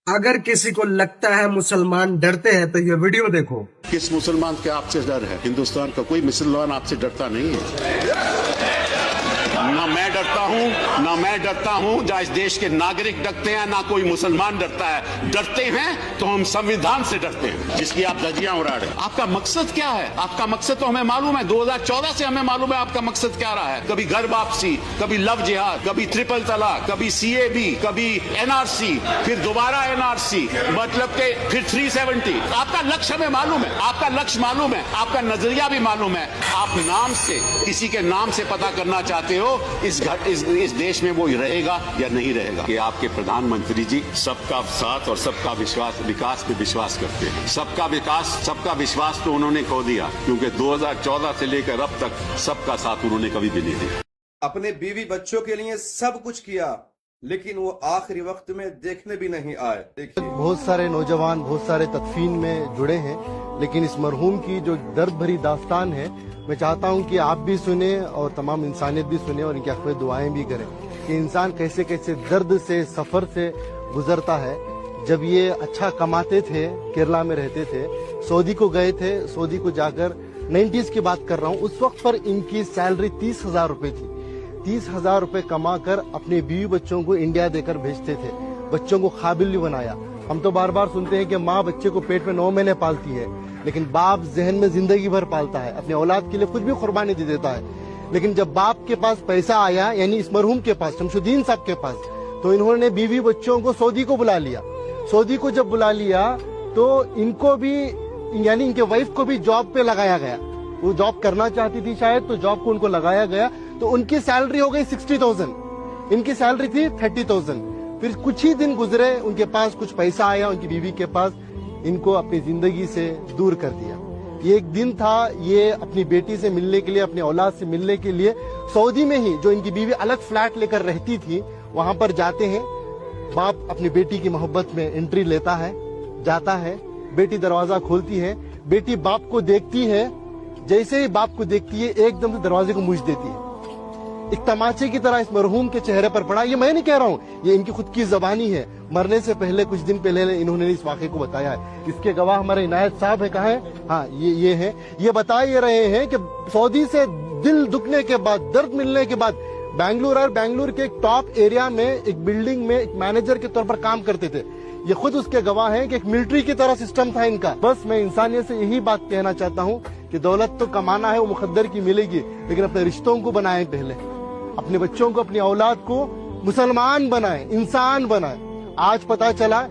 अगर किसी को लगता है मुसलमान डरते हैं तो ये वीडियो देखो। किस मुसलमान के आपसे डर है? हिंदुस्तान का कोई मुसलमान आपसे डरता नहीं है। ना मैं डरता हूं जहाँ इस देश के नागरिक डरते हैं, ना कोई मुसलमान डरता है। डरते हैं तो हम संविधान से डरते हैं जिसकी आप धज्जियां उड़ा रहे हैं। आपका मकसद क्या है? आपका मकसद तो हमें मालूम है, 2014 से हमें मालूम है आपका मकसद क्या रहा है। कभी घर वापसी, कभी लव जिहाद, कभी ट्रिपल तलाक, कभी CAB, कभी NRC, फिर दोबारा NRC, मतलब के फिर 370। आपका लक्ष्य हमें मालूम है, आपका लक्ष्य मालूम है, आपका नजरिया भी मालूम है। आप नाम से, किसी के नाम से पता करना चाहते हो इस देश में वो रहेगा या नहीं रहेगा। कि आपके प्रधानमंत्री जी सबका साथ और सबका विकास पे विश्वास करते हैं। सबका विश्वास तो उन्होंने खो दिया, क्योंकि 2014 से लेकर अब तक सबका साथ उन्होंने कभी भी नहीं दिया। अपने बीवी बच्चों के लिए सब कुछ किया, लेकिन वो आखिरी वक्त में देखने भी नहीं आए। देखिए, बहुत सारे नौजवान बहुत सारे तदफीन में जुड़े हैं, लेकिन इस मरहूम की जो दर्द भरी दास्तान है, मैं चाहता हूं कि आप भी सुने और तमाम इंसानियत भी सुने और इनकी आखिर दुआएं भी करें कि इंसान कैसे कैसे दर्द से, सफर से गुजरता है। जब ये अच्छा कमाते थे, केरला में रहते थे, सऊदी को गए थे, सऊदी को जाकर 90s की बात कर रहा हूँ, उस वक्त पर इनकी सैलरी 30,000 रुपए थी। 30,000 रुपए कमा कर अपने बीवी बच्चों को इंडिया देकर भेजते थे, बच्चों को काबिल भी बनाया। हम तो बार बार सुनते हैं कि माँ बच्चे को पेट में 9 महीने पालती है, लेकिन बाप जहन में जिंदगी भर पालता है, अपने औलाद के लिए कुछ भी कुर्बानी दे देता है। लेकिन जब बाप के पास पैसा आया, यानी इस मरहूम के पास, शमशुद्दीन साहब के पास, तो इन्होंने बीवी बच्चों को सऊदी को बुला लिया। सऊदी को जब बुला लिया तो इनको भी, यानी इनके वाइफ को भी जॉब पे लगाया गया। वो जॉब करना चाहती थी शायद, तो जॉब को उनको लगाया गया, तो उनकी सैलरी हो गई 60,000, इनकी सैलरी थी 30,000। फिर कुछ ही दिन गुजरे, उनके पास कुछ पैसा आया, उनकी बीवी के पास, इनको अपनी जिंदगी से दूर कर दिया। ये एक दिन था, ये अपनी बेटी से मिलने के लिए, अपने औलाद से मिलने के लिए सऊदी में ही, जो इनकी बीवी अलग फ्लैट लेकर रहती थी, वहां पर जाते हैं। बाप अपनी बेटी की मोहब्बत में एंट्री लेता है, जाता है, बेटी दरवाजा खोलती है, बेटी बाप को देखती है, जैसे ही बाप को देखती है एकदम से दरवाजे को मूछ देती है। एक तमाचे की तरह इस मरहूम के चेहरे पर पड़ा। ये मैं नहीं कह रहा हूँ, ये इनकी खुद की जबानी है। मरने से पहले, कुछ दिन पहले इन्होंने इस वाक़े को बताया है। इसके गवाह हमारे इनायत साहब है, कहाँ है? हाँ, ये हैं। ये बता ये रहे हैं कि सऊदी से दिल दुखने के बाद, दर्द मिलने के बाद, बेंगलुरु के एक टॉप एरिया में एक बिल्डिंग में एक मैनेजर के तौर पर काम करते थे। ये खुद उसके गवाह हैं कि एक मिलिट्री की तरह सिस्टम था इनका। बस मैं इंसानियत से यही बात कहना चाहता हूँ कि दौलत तो कमाना है, वो मुकद्दर की मिलेगी, लेकिन अपने रिश्तों को बनाएं पहले, अपने बच्चों को, अपनी औलाद को मुसलमान बनाएं, इंसान बनाएं। आज पता चला